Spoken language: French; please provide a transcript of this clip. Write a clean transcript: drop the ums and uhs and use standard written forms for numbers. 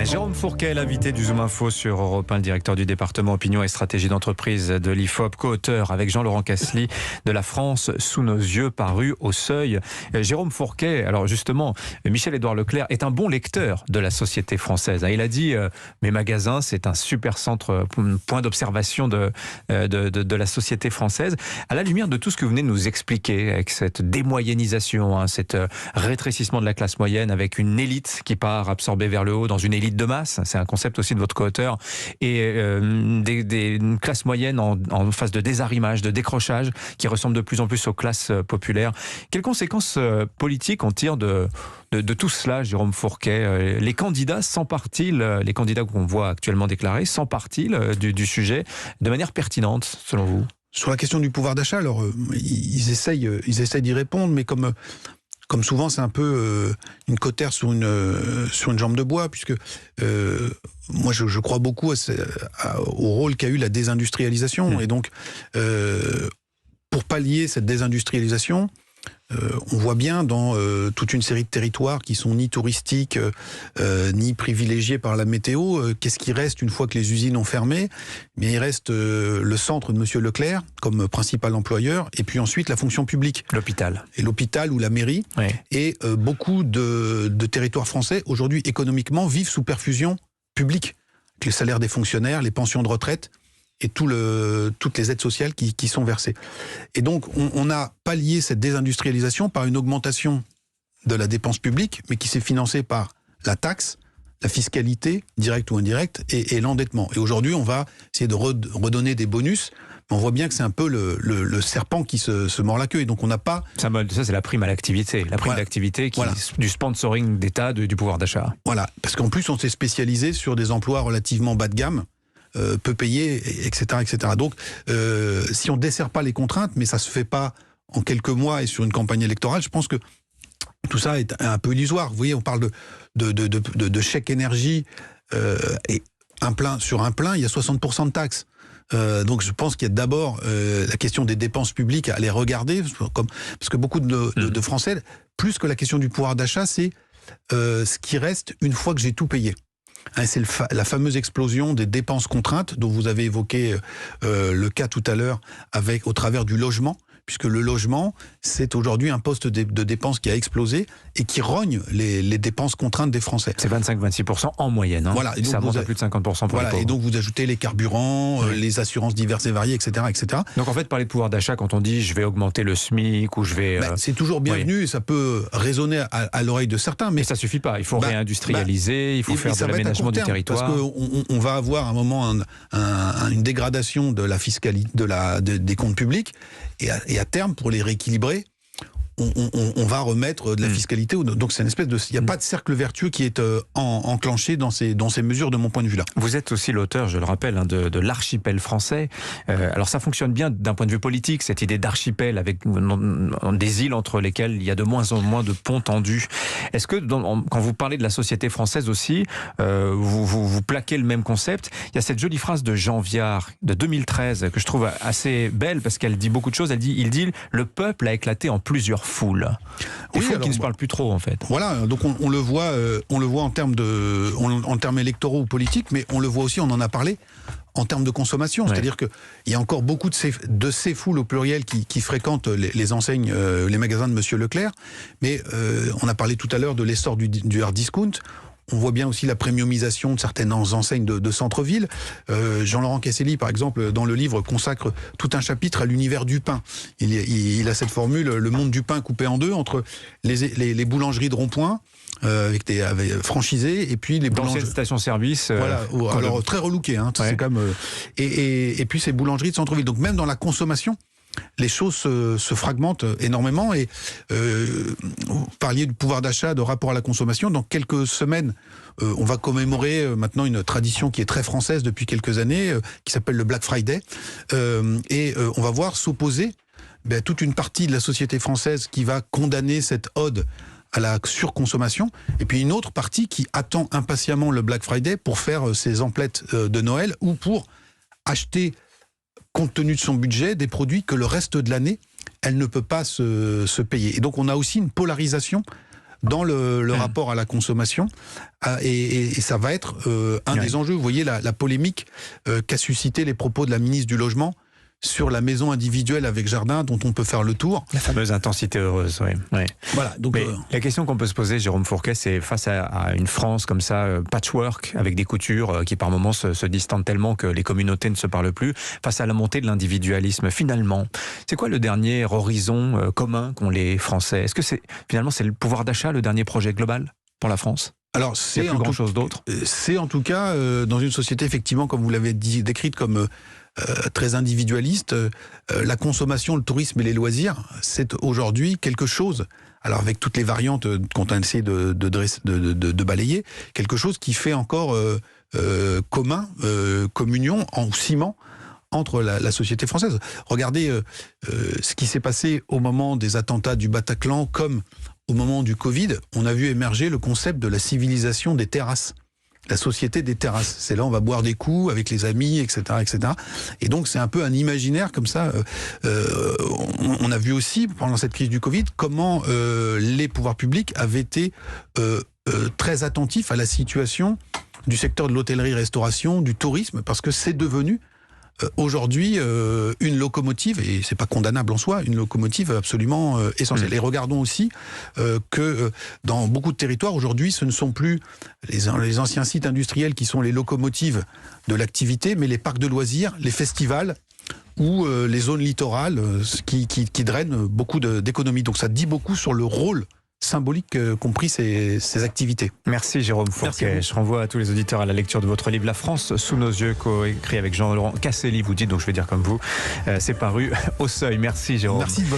Jérôme Fourquet, l'invité du Zoom Info sur Europe 1, le directeur du département opinion et stratégie d'entreprise de l'IFOP, co-auteur avec Jean-Laurent Casely de La France sous nos yeux, paru au Seuil. Jérôme Fourquet, alors justement, Michel-Édouard Leclerc est un bon lecteur de la société française. Il a dit mes magasins, c'est un super centre, point d'observation de la société française. À la lumière de tout ce que vous venez de nous expliquer, avec cette démoyennisation, cet rétrécissement de la classe moyenne, avec une élite qui part absorbée vers le haut dans une élite de masse, c'est un concept aussi de votre co-auteur, et une classe moyenne en phase de désarrimage, de décrochage, qui ressemble de plus en plus aux classes populaires. Quelles conséquences politiques on tire de tout cela, Jérôme Fourquet? Les candidats s'emparent-ils, les candidats qu'on voit actuellement déclarés, s'emparent-ils du sujet de manière pertinente, selon vous? Sur la question du pouvoir d'achat, alors ils essayent d'y répondre, mais comme souvent, c'est un peu une cautère sur une jambe de bois, puisque moi, je crois beaucoup au rôle qu'a eu la désindustrialisation. Et donc, pour pallier cette désindustrialisation, on voit bien dans toute une série de territoires qui sont ni touristiques, ni privilégiés par la météo, qu'est-ce qui reste une fois que les usines ont fermé? Mais il reste le centre de Monsieur Leclerc comme principal employeur, et puis ensuite la fonction publique. L'hôpital. Et l'hôpital ou la mairie. Oui. Et beaucoup de territoires français, aujourd'hui économiquement, vivent sous perfusion publique. Les salaires des fonctionnaires, les pensions de retraite, et toutes les aides sociales qui sont versées. Et donc, on a pallié cette désindustrialisation par une augmentation de la dépense publique, mais qui s'est financée par la taxe, la fiscalité, directe ou indirecte, et l'endettement. Et aujourd'hui, on va essayer de redonner des bonus, mais on voit bien que c'est un peu le serpent qui se mord la queue, et donc on n'a pas... Ça, c'est la prime à l'activité, d'activité qui du sponsoring d'État, du pouvoir d'achat. Voilà, parce qu'en plus, on s'est spécialisé sur des emplois relativement bas de gamme, peu payé, etc., etc. Donc, si on ne dessert pas les contraintes, mais ça ne se fait pas en quelques mois et sur une campagne électorale, je pense que tout ça est un peu illusoire. Vous voyez, on parle de chèque énergie, et sur un plein, il y a 60% de taxes. Donc je pense qu'il y a d'abord la question des dépenses publiques à les regarder, parce que beaucoup de Français, plus que la question du pouvoir d'achat, c'est ce qui reste une fois que j'ai tout payé. C'est la fameuse explosion des dépenses contraintes dont vous avez évoqué le cas tout à l'heure au travers du logement, puisque le logement, c'est aujourd'hui un poste de dépenses qui a explosé et qui rogne les dépenses contraintes des Français. C'est 25-26% en moyenne. Voilà, et donc ça monte à plus de 50% pour les pauvres. Et donc vous ajoutez les carburants, les assurances diverses et variées, etc., etc. Donc en fait, parler de pouvoir d'achat, quand on dit je vais augmenter le SMIC ou je vais... c'est toujours bienvenu, et ça peut résonner à l'oreille de certains. Mais ça ne suffit pas, il faut réindustrialiser, il faut faire de l'aménagement du territoire. Parce qu'on va avoir à un moment une dégradation de la fiscalité, des comptes publics, et à terme, pour les rééquilibrer, on va remettre de la fiscalité. Donc c'est une espèce de... Il n'y a pas de cercle vertueux qui est enclenché dans ces mesures, de mon point de vue là. Vous êtes aussi l'auteur, je le rappelle, de l'archipel français. Alors ça fonctionne bien d'un point de vue politique, cette idée d'archipel avec des îles entre lesquelles il y a de moins en moins de ponts tendus. Est-ce que quand vous parlez de la société française aussi, vous plaquez le même concept? Il y a cette jolie phrase de Jean Viard de 2013 que je trouve assez belle parce qu'elle dit beaucoup de choses. Il dit le peuple a éclaté en plusieurs foules. Des foules qui ne se parlent plus trop en fait. Voilà, donc on le voit en termes électoraux ou politiques, mais on le voit aussi, on en a parlé, en termes de consommation. C'est-à-dire qu'il y a encore beaucoup de ces foules au pluriel qui fréquentent les enseignes, les magasins de Monsieur Leclerc, mais on a parlé tout à l'heure de l'essor du hard discount. On voit bien aussi la premiumisation de certaines enseignes de centre-ville. Jean-Laurent Casely, par exemple, dans le livre, consacre tout un chapitre à l'univers du pain. Il a cette formule, le monde du pain coupé en deux, entre les boulangeries de rond-point, avec des franchisés, et puis les boulangeries... stations-service. Voilà, alors très relookées, c'est comme... et puis ces boulangeries de centre-ville. Donc même dans la consommation, les choses se fragmentent énormément, et vous parliez du pouvoir d'achat, de rapport à la consommation. Dans quelques semaines, on va commémorer maintenant une tradition qui est très française depuis quelques années, qui s'appelle le Black Friday, et on va voir s'opposer toute une partie de la société française qui va condamner cette ode à la surconsommation, et puis une autre partie qui attend impatiemment le Black Friday pour faire ses emplettes de Noël, ou pour acheter, compte tenu de son budget, des produits que le reste de l'année, elle ne peut pas se payer. Et donc on a aussi une polarisation dans le rapport à la consommation. Et ça va être un des enjeux. Vous voyez la polémique qu'a suscité les propos de la ministre du Logement sur la maison individuelle avec jardin dont on peut faire le tour. La fameuse intensité heureuse, oui. Ouais. Voilà, donc, mais la question qu'on peut se poser, Jérôme Fourquet, c'est face à une France comme ça, patchwork, avec des coutures qui par moments se distendent tellement que les communautés ne se parlent plus, face à la montée de l'individualisme, finalement, c'est quoi le dernier horizon commun qu'ont les Français? Est-ce que finalement c'est le pouvoir d'achat, le dernier projet global pour la France? Alors, c'est plus grand-chose d'autre. C'est en tout cas dans une société, effectivement, comme vous l'avez décrite comme très individualiste, la consommation, le tourisme et les loisirs, c'est aujourd'hui quelque chose, alors avec toutes les variantes qu'on a essayé de balayer, quelque chose qui fait encore commun, communion, en ciment entre la société française. Regardez ce qui s'est passé au moment des attentats du Bataclan, comme au moment du Covid, on a vu émerger le concept de la civilisation des terrasses. La société des terrasses. C'est là on va boire des coups avec les amis, etc., etc. Et donc c'est un peu un imaginaire comme ça. On a vu aussi pendant cette crise du Covid comment les pouvoirs publics avaient été très attentifs à la situation du secteur de l'hôtellerie-restauration, du tourisme, parce que c'est devenu aujourd'hui une locomotive, et c'est pas condamnable en soi, une locomotive absolument essentielle. Et regardons aussi que dans beaucoup de territoires aujourd'hui, ce ne sont plus les anciens sites industriels qui sont les locomotives de l'activité, mais les parcs de loisirs, les festivals ou les zones littorales qui drainent beaucoup d'économies. Donc ça dit beaucoup sur le rôle symbolique qu'ont pris ces activités. Merci Jérôme Fourquet. Je renvoie à tous les auditeurs à la lecture de votre livre La France sous nos yeux, coécrit avec Jean-Laurent Casselli, vous dites, donc je vais dire comme vous. C'est paru au Seuil. Merci Jérôme. Merci.